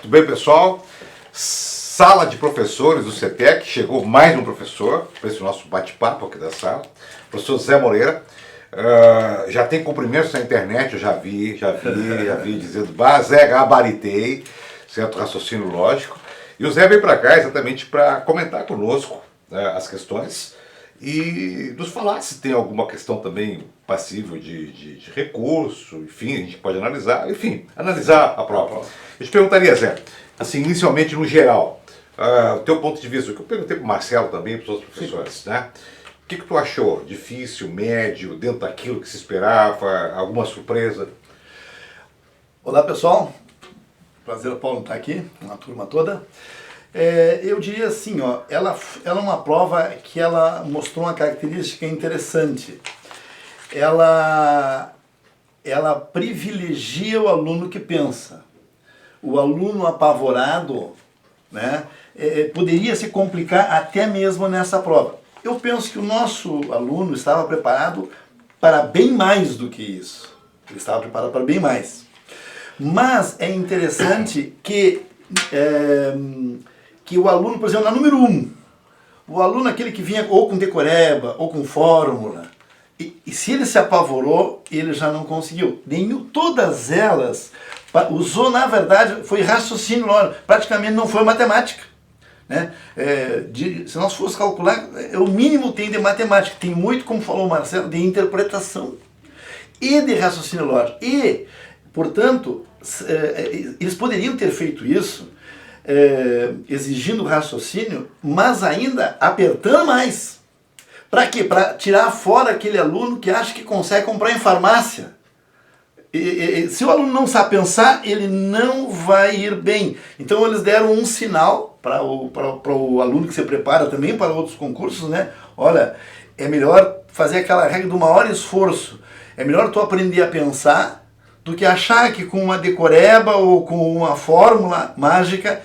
Tudo bem, pessoal? Sala de professores do CETEC, chegou mais um professor para esse nosso bate-papo aqui da sala, professor Zé Moreira. Já tem cumprimentos na internet, eu já vi dizendo, Zé, gabaritei, certo raciocínio lógico. E o Zé veio para cá exatamente para comentar conosco as questões e nos falar se tem alguma questão também passível de recurso, enfim, a gente pode analisar, analisar a prova. Eu te perguntaria, Zé, assim, inicialmente no geral, o teu ponto de vista, o que eu perguntei para o Marcelo também, para os outros professores, né? O que tu achou? Difícil, médio, dentro daquilo que se esperava, alguma surpresa? Olá, pessoal. Prazer, Paulo, estar aqui com a turma toda. Eu diria assim, ela é uma prova que ela mostrou uma característica interessante. Ela privilegia o aluno que pensa. O aluno apavorado, né, poderia se complicar até mesmo nessa prova. Eu penso que o nosso aluno estava preparado para bem mais do que isso. Ele estava preparado para bem mais. Mas é interessante que o aluno, por exemplo, na número 1, o aluno aquele que vinha ou com decoreba ou com fórmula, e se ele se apavorou, ele já não conseguiu. Todas elas usou, na verdade, foi raciocínio lógico, praticamente não foi matemática. Né? Se nós fosse calcular, o mínimo tem de matemática, tem muito, como falou o Marcelo, de interpretação e de raciocínio lógico. E, portanto, eles poderiam ter feito isso exigindo raciocínio, mas ainda apertando mais. Para quê? Para tirar fora aquele aluno que acha que consegue comprar em farmácia. Se o aluno não sabe pensar, ele não vai ir bem. Então eles deram um sinal para o aluno que se prepara também para outros concursos, né? Olha, é melhor fazer aquela regra do maior esforço. É melhor tu aprender a pensar do que achar que com uma decoreba ou com uma fórmula mágica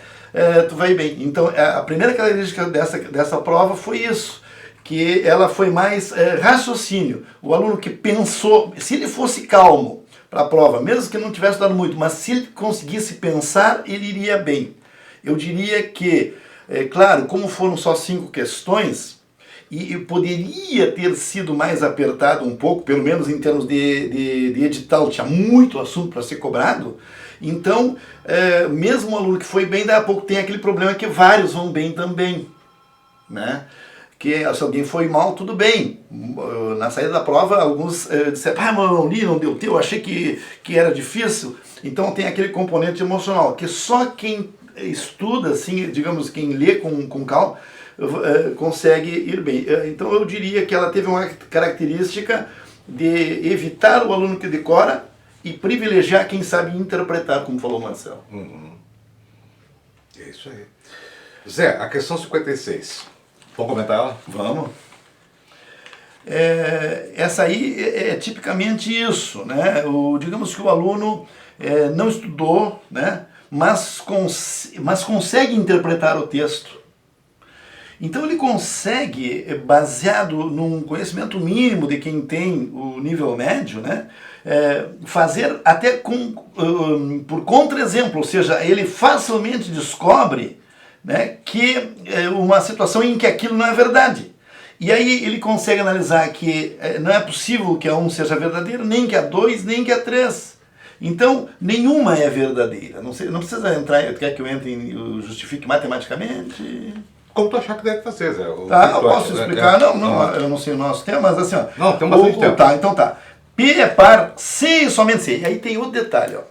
tu vai bem. Então a primeira característica dessa prova foi isso, que ela foi mais raciocínio. O aluno que pensou, se ele fosse calmo para a prova, mesmo que não tivesse dado muito, mas se ele conseguisse pensar, ele iria bem. Eu diria que, claro, como foram só 5 questões, e poderia ter sido mais apertado um pouco, pelo menos em termos de edital, tinha muito assunto para ser cobrado, então, mesmo o aluno que foi bem, daí a pouco tem aquele problema que vários vão bem também, né? Que se alguém foi mal, tudo bem. Na saída da prova, alguns disseram, mas eu não li, não deu tempo, eu achei que era difícil. Então tem aquele componente emocional, que só quem estuda, assim, digamos, quem lê com calma, consegue ir bem. Então eu diria que ela teve uma característica de evitar o aluno que decora e privilegiar quem sabe interpretar, como falou o Marcelo. É isso aí. Zé, a questão 56. Vamos comentar ela? Vamos. Essa aí é tipicamente isso, né? Digamos que o aluno não estudou, né? mas consegue interpretar o texto. Então ele consegue, baseado num conhecimento mínimo de quem tem o nível médio, né? Fazer até por contra-exemplo, ou seja, ele facilmente descobre, né, que uma situação em que aquilo não é verdade. E aí ele consegue analisar que não é possível que a 1 seja verdadeira, nem que a 2, nem que a 3. Então, nenhuma é verdadeira. Não precisa entrar, quer que eu entre e justifique matematicamente? Como tu achar que deve fazer, Zé? Eu posso explicar? Não, eu não sei o nosso tema, mas assim, ó. Não, tem bastante tempo. Tá, então tá. P é par, C e somente C. E aí tem outro detalhe, ó.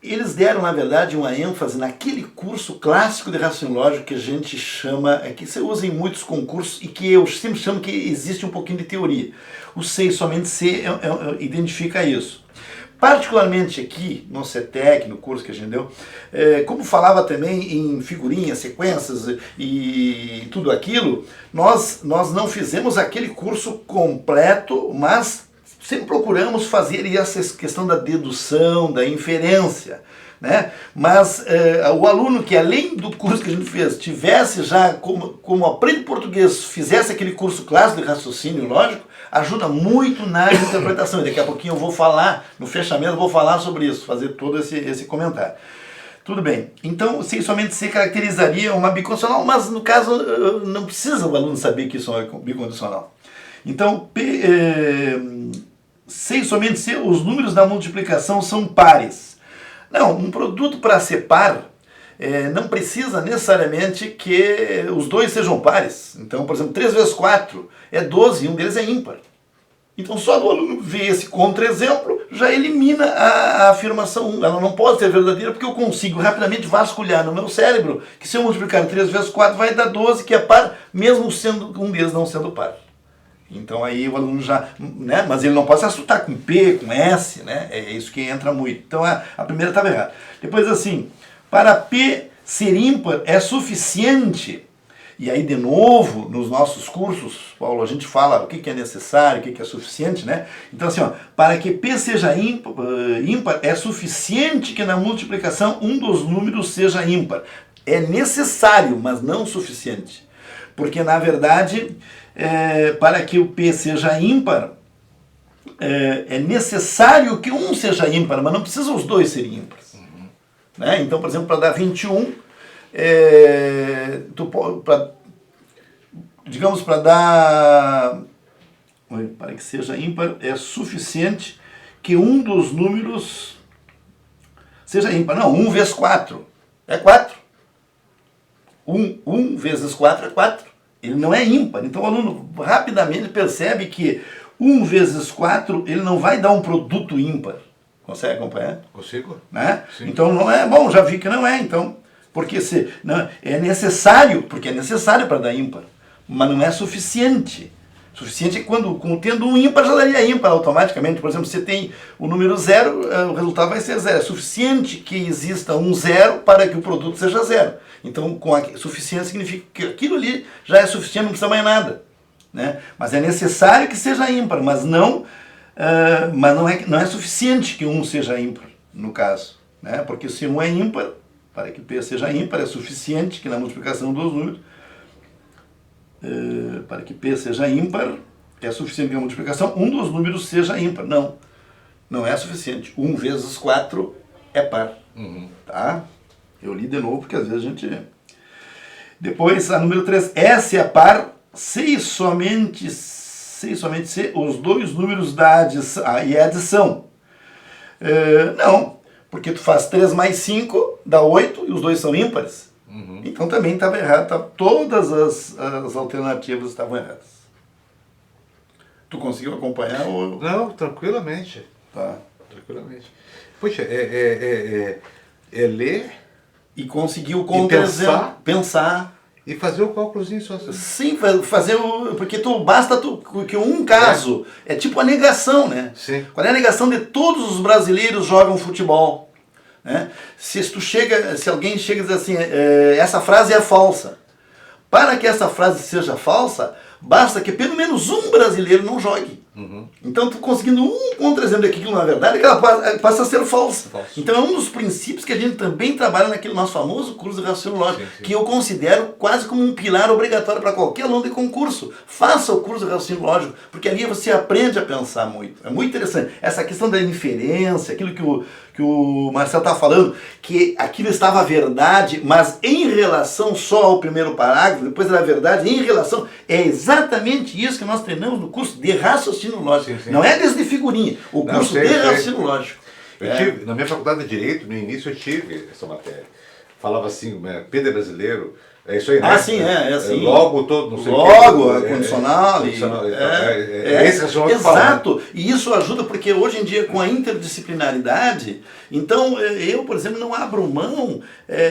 Eles deram, na verdade, uma ênfase naquele curso clássico de raciocínio lógico que a gente chama, que se usa em muitos concursos e que eu sempre chamo que existe um pouquinho de teoria. O C e somente C identifica isso. Particularmente aqui no CETEC, no curso que a gente deu, como falava também em figurinhas, sequências e tudo aquilo, nós não fizemos aquele curso completo, mas sempre procuramos fazer essa questão da dedução, da inferência, né? Mas o aluno que, além do curso que a gente fez, tivesse já, como aprende português, fizesse aquele curso clássico de raciocínio lógico, ajuda muito na interpretação. E daqui a pouquinho eu vou falar, no fechamento eu vou falar sobre isso, fazer todo esse comentário. Tudo bem. Então, somente se caracterizaria uma bicondicional, mas no caso não precisa o aluno saber que isso é bicondicional. Então, se somente se os números da multiplicação são pares. Não, um produto para ser par não precisa necessariamente que os dois sejam pares. Então, por exemplo, 3 vezes 4 é 12 e um deles é ímpar. Então, só do aluno ver esse contra-exemplo já elimina a afirmação 1. Ela não pode ser verdadeira porque eu consigo rapidamente vasculhar no meu cérebro que se eu multiplicar 3 vezes 4 vai dar 12, que é par, mesmo sendo um deles não sendo par. Então aí o aluno já, né? Mas ele não pode se assustar com P, com S, né? É isso que entra muito. Então a primeira estava errada. Depois assim, para P ser ímpar é suficiente. E aí de novo, nos nossos cursos, Paulo, a gente fala o que é necessário, o que é suficiente, né? Então assim, ó, para que P seja ímpar é suficiente que na multiplicação um dos números seja ímpar. É necessário, mas não suficiente. Porque na verdade, para que o P seja ímpar, é necessário que um seja ímpar, mas não precisa os dois serem ímpares. Né? Então, por exemplo, para dar 21, digamos, para dar, para que seja ímpar, é suficiente que um dos números seja ímpar. Não, 1 vezes 4 é 4. 1 vezes 4 é 4. Ele não é ímpar. Então o aluno rapidamente percebe que 1 vezes 4 ele não vai dar um produto ímpar. Consegue acompanhar? Consigo. Né? Sim. Então não é bom, já vi que não é. Então, porque não, é necessário, porque é necessário para dar ímpar, mas não é suficiente. Suficiente é quando, tendo um ímpar, já daria ímpar automaticamente. Por exemplo, você tem o número 0, o resultado vai ser 0. É suficiente que exista um 0 para que o produto seja 0. Então, suficiente significa que aquilo ali já é suficiente, não precisa mais nada. Né? Mas é necessário que seja ímpar, mas não é suficiente que um seja ímpar, no caso. Né? Porque se um é ímpar, para que P seja ímpar, é suficiente que na multiplicação dos números, para que P seja ímpar, é suficiente que na multiplicação um dos números seja ímpar. Não, não é suficiente. 1 vezes 4 é par. Tá? Eu li de novo porque às vezes a gente... Depois, a número 3, S é par se somente se os dois números da adição. Não, porque tu faz 3 mais 5, dá 8 e os dois são ímpares. Então também estava errado, todas as alternativas estavam erradas. Tu conseguiu acompanhar? Ou... Não, tranquilamente. Tá. Tranquilamente. Puxa, é ler... E conseguiu pensar e fazer o cálculozinho só assim. Sim, fazer porque basta que um caso é tipo a negação, né? Sim. Qual é a negação de todos os brasileiros jogam futebol? Né? Se alguém chega e diz assim, essa frase é falsa. Para que essa frase seja falsa, basta que pelo menos um brasileiro não jogue. Então, tu conseguindo um contra-exemplo de que aquilo não é verdade, que ela passa a ser falsa. Então, é um dos princípios que a gente também trabalha naquele nosso famoso curso de raciocínio lógico, que eu considero quase como um pilar obrigatório para qualquer aluno de concurso. Faça o curso de raciocínio lógico, porque ali você aprende a pensar muito. É muito interessante. Essa questão da inferência, aquilo que o Marcelo estava falando, que aquilo estava verdade, mas em relação só ao primeiro parágrafo, depois era verdade, em relação... É exatamente isso que nós treinamos no curso de raciocínio lógico. Sim. Não é desde figurinha, o curso de raciocínio lógico. Eu tive, na minha faculdade de Direito, no início eu tive essa matéria. Falava assim, Pedro é brasileiro, é isso aí, né? Sim, é assim. Logo todo, não sei logo, o que. Condicional. Esse racional que fala. Exato, e isso ajuda porque hoje em dia com a interdisciplinaridade, então eu, por exemplo, não abro mão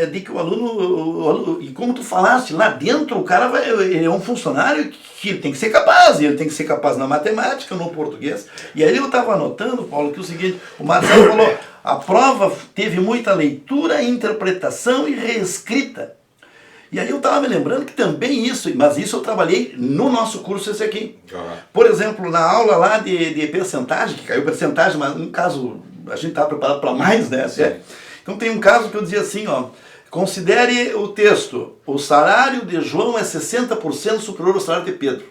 de que o aluno, e como tu falaste, lá dentro o cara ele é um funcionário que ele tem que ser capaz, ele tem que ser capaz na matemática, no português. E aí eu estava anotando, Paulo, que o seguinte, o Marcelo falou, a prova teve muita leitura, interpretação e reescrita. E aí eu estava me lembrando que também mas isso eu trabalhei no nosso curso esse aqui. Por exemplo, na aula lá de percentagem, que caiu percentagem, mas um caso, a gente estava preparado para mais, né? Então tem um caso que eu dizia assim, considere o texto, o salário de João é 60% superior ao salário de Pedro.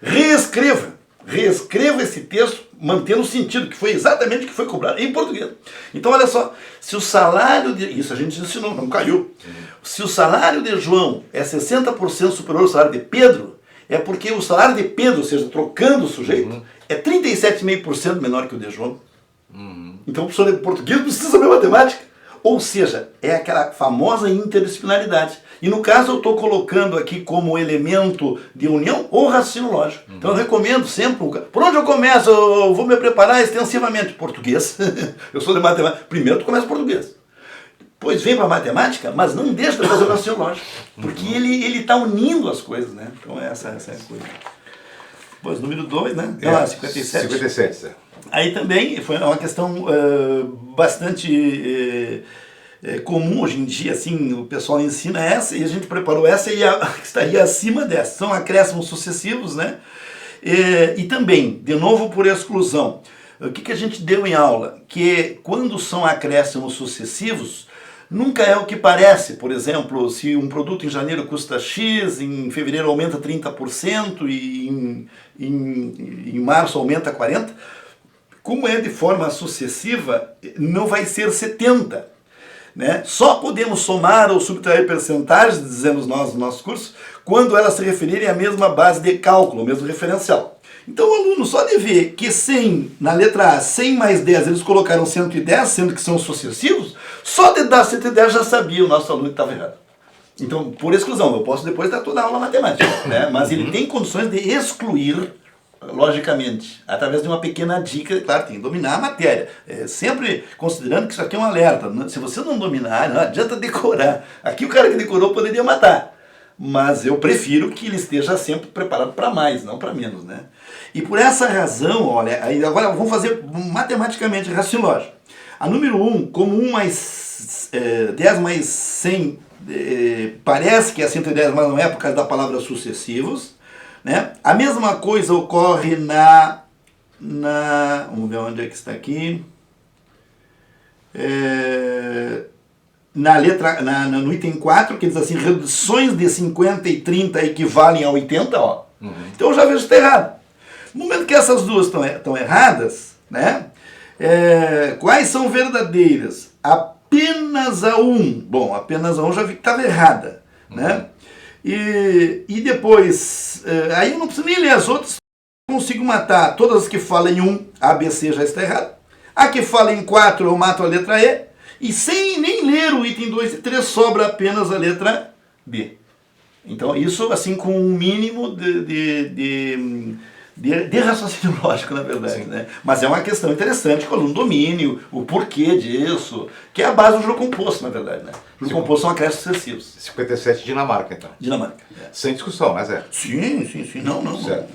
Reescreva reescrevo esse texto mantendo o sentido, que foi exatamente o que foi cobrado em português. Então, olha só, se o salário de... Isso a gente ensinou, não caiu. Se o salário de João é 60% superior ao salário de Pedro, é porque o salário de Pedro, ou seja, trocando o sujeito, é 37,5% menor que o de João. Então o professor de português precisa saber matemática. Ou seja, é aquela famosa interdisciplinaridade. E no caso eu estou colocando aqui como elemento de união o raciocínio lógico. Então eu recomendo sempre, por onde eu começo, eu vou me preparar extensivamente. Português, eu sou de matemática. Primeiro tu começa português. Depois vem para a matemática, mas não deixa de fazer o raciocínio lógico. Porque ele está unindo as coisas, né? Então essa é a coisa. Pois, número 2, né? Então, 57. 57, Zé. Aí também foi uma questão bastante comum hoje em dia, assim, o pessoal ensina essa e a gente preparou essa e estaria acima dessa. São acréscimos sucessivos, né? E também, de novo por exclusão, o que a gente deu em aula? Que quando são acréscimos sucessivos, nunca é o que parece. Por exemplo, se um produto em janeiro custa X, em fevereiro aumenta 30% e em março aumenta 40%, como é de forma sucessiva, não vai ser 70%. Né? Só podemos somar ou subtrair percentagens, dizemos nós no nosso curso, quando elas se referirem à mesma base de cálculo, o mesmo referencial. Então o aluno só de ver que 100, na letra A, 100 mais 10, eles colocaram 110, sendo que são sucessivos, só de dar 110 já sabia o nosso aluno que estava errado. Então, por exclusão, eu posso depois dar toda a aula matemática, né? Mas ele tem condições de excluir logicamente, através de uma pequena dica, claro, tem que dominar a matéria. Sempre considerando que isso aqui é um alerta. Se você não dominar, não adianta decorar. Aqui o cara que decorou poderia matar. Mas eu prefiro que ele esteja sempre preparado para mais, não para menos, né? E por essa razão, olha, aí agora vamos fazer matematicamente raciocínio lógico. A número 1, como 1 mais 10 mais 100, parece que é 110, mas não é por causa da palavra sucessivos. Né? A mesma coisa ocorre vamos ver onde é que está aqui, no item 4, que diz assim, reduções de 50 e 30 equivalem a 80, ó. Então eu já vejo que está errado. No momento que essas duas estão erradas, né? Quais são verdadeiras? Apenas a 1, bom, apenas a 1 já vi que estava errada, né? E depois, aí eu não preciso nem ler as outras, consigo matar todas as que falam em 1, A, B, C já está errado. A que fala em 4 eu mato a letra E, e sem nem ler o item 2 e 3 sobra apenas a letra B. Então isso assim com um mínimo de raciocínio lógico, na verdade, né? Mas é uma questão interessante que o aluno domine o porquê disso, que é a base do juro composto, na verdade, né? Juro composto são acréscimos sucessivos. 57, Dinamarca, então. Dinamarca. Sem discussão, mas é. Sim. Não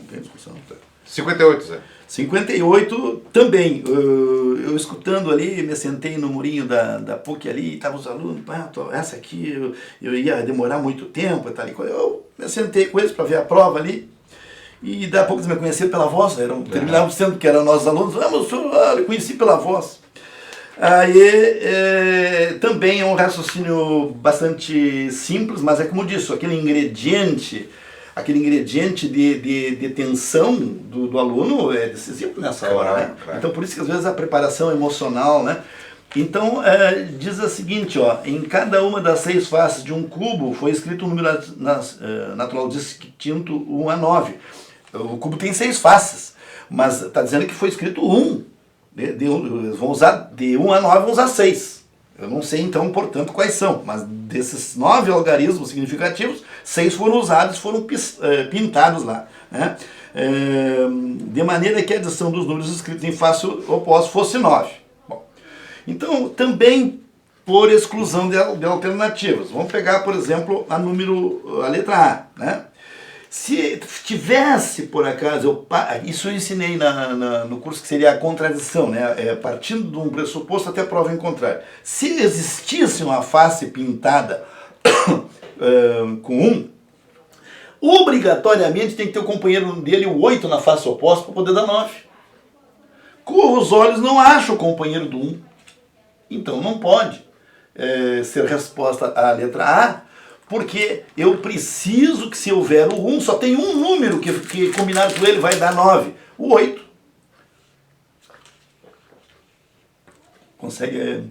tem discussão. 58, Zé. 58 também, eu escutando ali, me sentei no murinho da PUC ali, estavam os alunos, essa aqui eu ia demorar muito tempo, e tal, eu me sentei com eles para ver a prova ali, e daí a pouco eles me conheciam pela voz, terminavam sendo que eram nossos alunos, mas eu conheci pela voz. Aí também é um raciocínio bastante simples, mas é como disse, aquele ingrediente de tensão do aluno é decisivo nessa hora, né? Claro. Então por isso que às vezes a preparação emocional, né? Então diz o seguinte, ó, em cada uma das 6 faces de um cubo foi escrito um número natural distinto 1 a 9. O cubo tem 6 faces, mas está dizendo que foi escrito 1. Vão usar de 1 a 9, vão usar 6. Eu não sei então, portanto, quais são, mas desses 9 algarismos significativos, 6 foram usados, foram pintados lá, né? De maneira que a adição dos números escritos em face oposta fosse 9. Bom, então, também por exclusão de alternativas. Vamos pegar, por exemplo, a letra A, né? Se tivesse, por acaso, isso eu ensinei no curso que seria a contradição, né? Partindo de um pressuposto até prova em contrário. Se existisse uma face pintada com 1, obrigatoriamente tem que ter o companheiro dele, o 8, na face oposta para poder dar 9. Corro os olhos, não acho o companheiro do 1. Então não pode ser resposta à letra A, porque eu preciso que se houver o 1, só tem um número que combinado com ele vai dar 9. O 8. Consegue...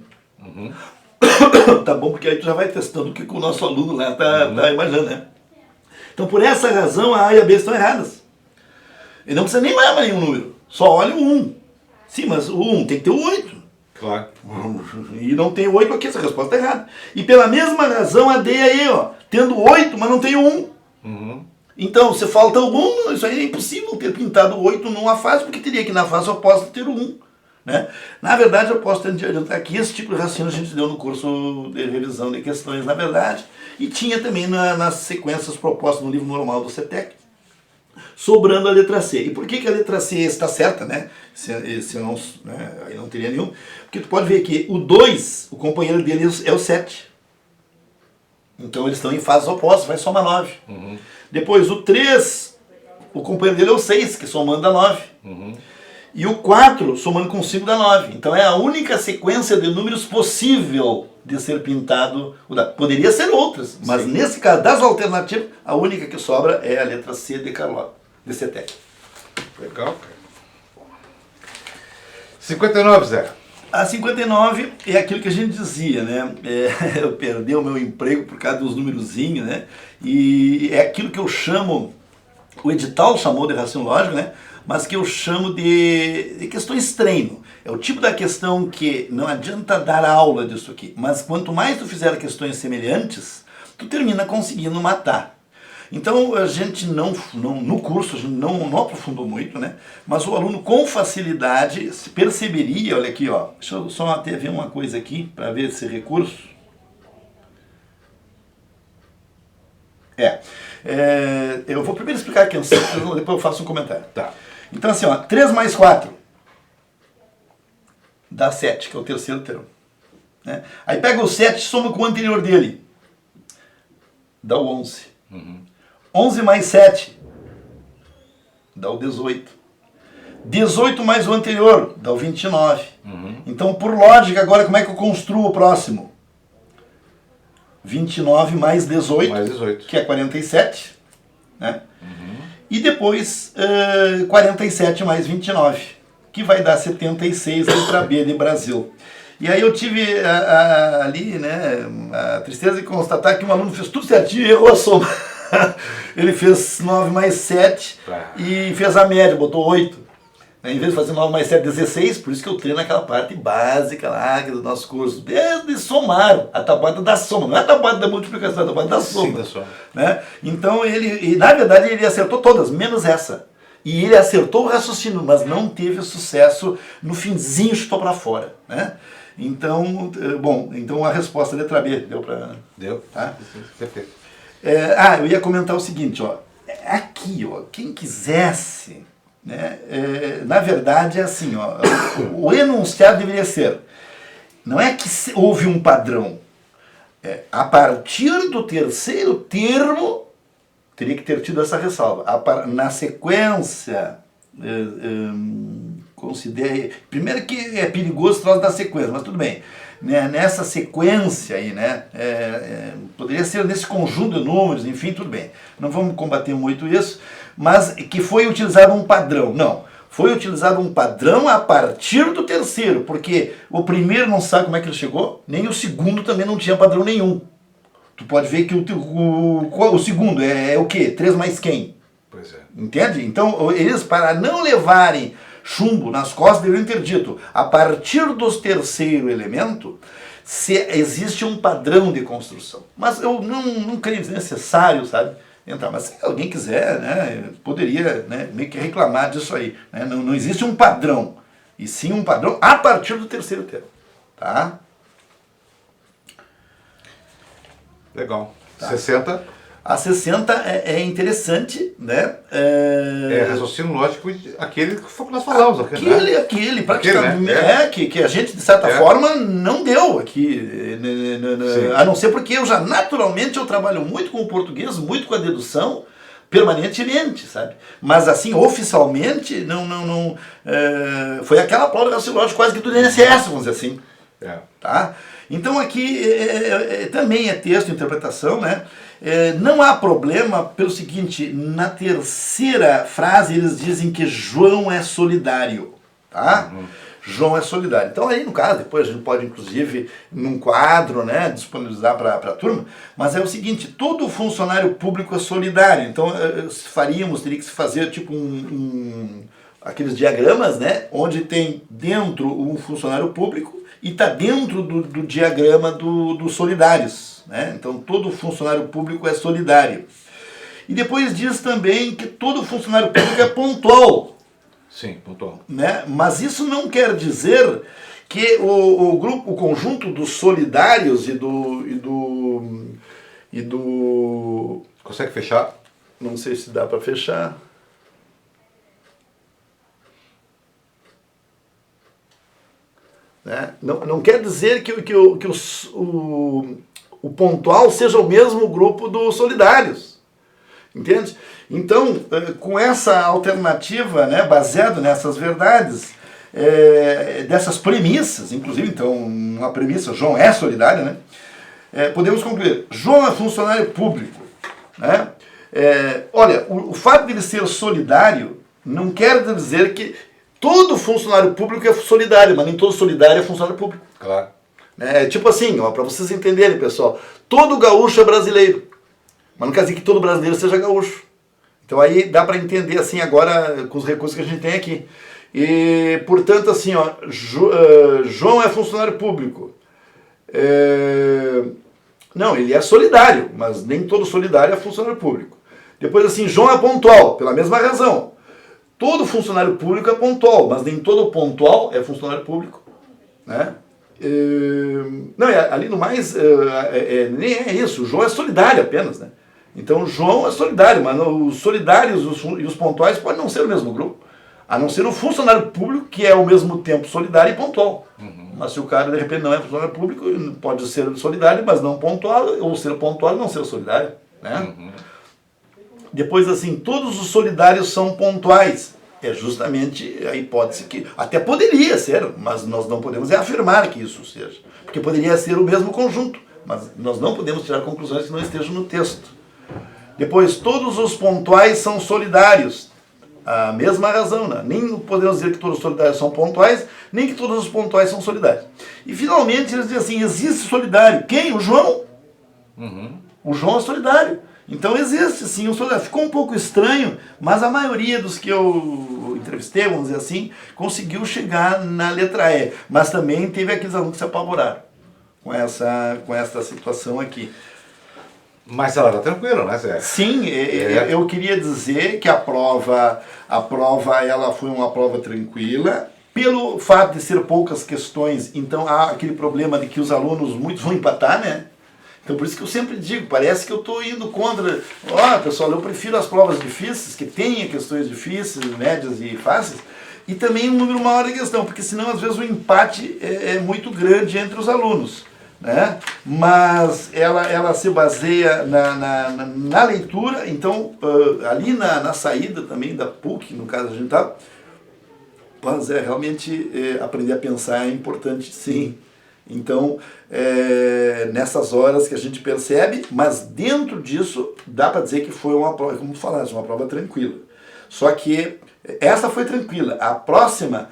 Tá bom, porque aí tu já vai testando o que o nosso aluno lá tá imaginando, né? Então, por essa razão, a A e a B estão erradas. Ele não precisa nem olhar para nenhum número. Só olha o 1. Sim, mas o 1 tem que ter o 8. Claro. E não tem o 8 aqui, essa resposta é errada. E pela mesma razão, a D aí, ó, tendo 8, mas não tem o 1. Então, se falta o 1, isso aí é impossível ter pintado o 8 numa face, porque teria que na face oposta ter o 1. Né? Na verdade, eu posso adiantar aqui, esse tipo de raciocínio a gente deu no curso de revisão de questões, na verdade, e tinha também nas sequências propostas no livro normal do CETEC, sobrando a letra C. E por que a letra C está certa, né? Se não, né? Aí não teria nenhum. Porque tu pode ver que o 2, o companheiro dele é o 7. Então eles estão em fases opostas, vai somar 9. Depois o 3, o companheiro dele é o 6, que somando dá 9. E o 4, somando com 5, dá 9. Então é a única sequência de números possível de ser pintado. Poderia ser outras, mas nesse caso, das alternativas, a única que sobra é a letra C de Carlota, de CETEC. Legal, cara. 59, Zé. A 59 é aquilo que a gente dizia, né? Eu perdi o meu emprego por causa dos numerozinhos, né? E é aquilo que eu chamo, o edital chamou de raciocínio lógico, né? Mas que eu chamo de questões treino. É o tipo da questão que não adianta dar aula disso aqui, mas quanto mais tu fizer questões semelhantes, tu termina conseguindo matar. Então a gente no curso a gente não aprofundou muito, né? Mas o aluno com facilidade se perceberia, olha aqui, ó. Deixa eu só até ver uma coisa aqui para ver esse recurso. Eu vou primeiro explicar aqui, depois eu faço um comentário. Tá. Então assim, ó, 3 mais 4 dá 7, que é o terceiro termo. Né? Aí pega o 7 e soma com o anterior dele. Dá o 11. 11 mais 7 dá o 18. 18 mais o anterior dá o 29. Então, por lógica, agora como é que eu construo o próximo? 29 mais 18, que é 47. Né? E depois 47 mais 29, que vai dar 76, letra B de Brasil. E aí eu tive ali, né, a tristeza de constatar que um aluno fez tudo certinho e errou a soma. Ele fez 9 mais 7 e fez a média, botou 8. Em vez de fazer 9 mais 7, 16, por isso que eu treino aquela parte básica lá do nosso curso, desde somar, a tabuada da soma, não é a tabuada da multiplicação, é a tabuada da soma. Sim, da soma. Né? Então, na verdade, ele acertou todas, menos essa. E ele acertou o raciocínio, mas não teve sucesso no finzinho, chutou para fora. Né? Então, então a resposta letra B, deu para... Deu, tá? Perfeito. Eu ia comentar o seguinte, ó, aqui, ó, quem quisesse... Né? Na verdade é assim, ó, o enunciado deveria ser, não é que houve um padrão, a partir do terceiro termo teria que ter tido essa ressalva, na sequência, considere, primeiro que é perigoso falar da sequência, mas tudo bem, né? Nessa sequência aí, né? Poderia ser nesse conjunto de números, enfim, tudo bem, não vamos combater muito isso, mas que foi utilizado um padrão. Não, foi utilizado um padrão a partir do terceiro, porque o primeiro não sabe como é que ele chegou, nem o segundo também não tinha padrão nenhum. Tu pode ver que o segundo é o quê? 3 mais quem? Pois é. Entende? Então, eles, para não levarem chumbo nas costas, deveriam ter dito, a partir do terceiro elemento, se existe um padrão de construção. Mas eu não creio necessário, sabe? Entrar. Mas se alguém quiser, né, poderia, né, meio que reclamar disso aí. Né? Não existe um padrão, e sim um padrão a partir do terceiro termo. Tá? Legal. Tá. 60. A 60 é interessante, né? Raciocínio lógico, aquele que nós falamos. Aquele praticamente, né? Que a gente, de certa forma, não deu aqui. A não ser porque eu já, naturalmente, eu trabalho muito com o português, muito com a dedução, permanentemente, sabe? Mas, assim, oficialmente, foi aquela prova de raciocínio lógico quase que do INSS, vamos dizer assim. Tá? Então aqui também é texto, interpretação, né? Não há problema pelo seguinte, na terceira frase eles dizem que João é solidário, tá? João é solidário. Então aí no caso, depois a gente pode inclusive num quadro, né, disponibilizar para a turma, mas é o seguinte, todo funcionário público é solidário, então teria que se fazer tipo aqueles diagramas, né, onde tem dentro um funcionário público e está dentro do diagrama dos solidários, né? Então todo funcionário público é solidário. E depois diz também que todo funcionário público é pontual. Sim, pontual. Né? Mas isso não quer dizer que o conjunto dos solidários e do... Consegue fechar? Não sei se dá para fechar. Né? Não quer dizer que o pontual seja o mesmo grupo dos solidários. Entende? Então, com essa alternativa, né, baseado nessas verdades, dessas premissas, inclusive, então, uma premissa, João é solidário, né? Podemos concluir, João é funcionário público. Né? Olha, o fato de ele ser solidário não quer dizer que todo funcionário público é solidário, mas nem todo solidário é funcionário público. Claro. Tipo assim, para vocês entenderem, pessoal, todo gaúcho é brasileiro, mas não quer dizer que todo brasileiro seja gaúcho. Então aí dá para entender assim agora com os recursos que a gente tem aqui. E, portanto, assim, ó, João é funcionário público. Não, ele é solidário, mas nem todo solidário é funcionário público. Depois, assim, João é pontual, pela mesma razão. Todo funcionário público é pontual, mas nem todo pontual é funcionário público. Né? Não, ali no mais, nem é isso. O João é solidário apenas, né? Então, João é solidário, mas os solidários e os pontuais podem não ser o mesmo grupo. A não ser o funcionário público, que é ao mesmo tempo solidário e pontual. Mas se o cara, de repente, não é funcionário público, pode ser solidário, mas não pontual, ou ser pontual e não ser solidário. Né? Depois, assim, todos os solidários são pontuais. É justamente a hipótese que até poderia ser, mas nós não podemos afirmar que isso seja. Porque poderia ser o mesmo conjunto, mas nós não podemos tirar conclusões que não estejam no texto. Depois, todos os pontuais são solidários. A mesma razão, né? Nem podemos dizer que todos os solidários são pontuais, nem que todos os pontuais são solidários. E finalmente eles dizem assim, existe solidário. Quem? O João. O João é solidário. Então existe sim o solidário. Ficou um pouco estranho, mas a maioria dos que eu entrevistei, vamos dizer assim, conseguiu chegar na letra E. Mas também teve aqueles alunos que se apavoraram com essa situação aqui. Mas ela está tranquila, né, Zé? Sim, eu queria dizer que a prova ela foi uma prova tranquila, pelo fato de ser poucas questões, então há aquele problema de que os alunos muitos vão empatar, né? Então por isso que eu sempre digo, parece que eu estou indo contra, pessoal, eu prefiro as provas difíceis, que tenha questões difíceis, médias e fáceis, e também um número maior de questão, porque senão às vezes o empate é muito grande entre os alunos. Né? Mas ela se baseia na leitura, então ali na saída também da PUC, no caso a gente está, mas realmente aprender a pensar é importante sim. Então nessas horas que a gente percebe, mas dentro disso dá para dizer que foi uma prova, como tu falaste, uma prova tranquila. Só que essa foi tranquila, a próxima...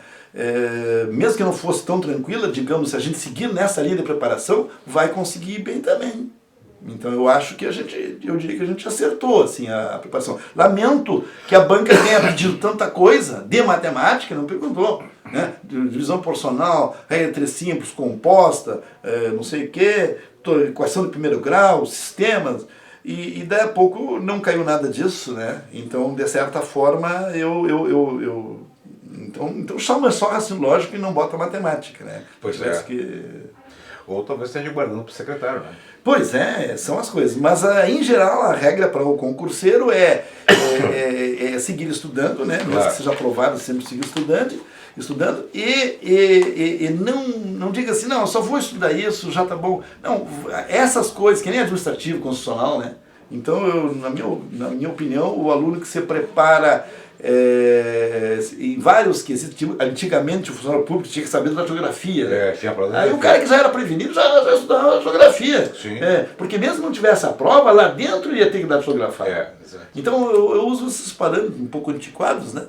mesmo que não fosse tão tranquila, digamos, se a gente seguir nessa linha de preparação, vai conseguir ir bem também. Então eu acho que eu diria que a gente acertou assim, a preparação. Lamento que a banca tenha pedido tanta coisa de matemática, não perguntou. Né? Divisão proporcional, regra 3 simples, composta, não sei o que, equação de primeiro grau, sistemas, e daí a pouco não caiu nada disso, né? Então, de certa forma, Então chama só raciocínio lógico e não bota matemática, né? Pois é. Ou talvez esteja guardando para o secretário, né? Pois é, são as coisas. Mas em geral a regra para o concurseiro é seguir estudando, né? Mesmo que seja aprovado, sempre seguir estudando e não diga assim, não, eu só vou estudar isso, já tá bom. Não, essas coisas, que nem administrativo, constitucional, né? Então, na minha opinião, o aluno que se prepara em vários quesitos, antigamente o funcionário público tinha que saber da geografia. Tinha Aí o cara que já era prevenido já estudava geografia. Porque mesmo que não tivesse a prova, lá dentro ia ter que datilografar. Então eu uso esses parâmetros um pouco antiquados, né?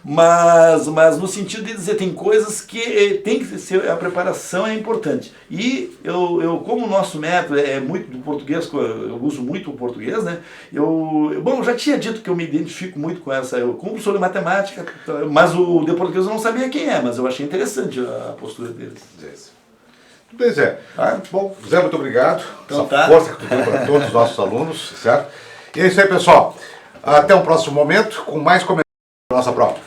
Mas no sentido de dizer, tem coisas que tem que ser, a preparação é importante. E eu como o nosso método é muito do português, eu uso muito o português, né? Eu já tinha dito que eu me identifico muito com essa, eu como professor de matemática, mas o de português eu não sabia quem é, mas eu achei interessante a postura deles. Tudo bem, Zé. Bom, Zé, muito obrigado. Então, essa força que tu deu para todos os nossos alunos, certo? E é isso aí, pessoal. Até um próximo momento com mais comentários da nossa prova.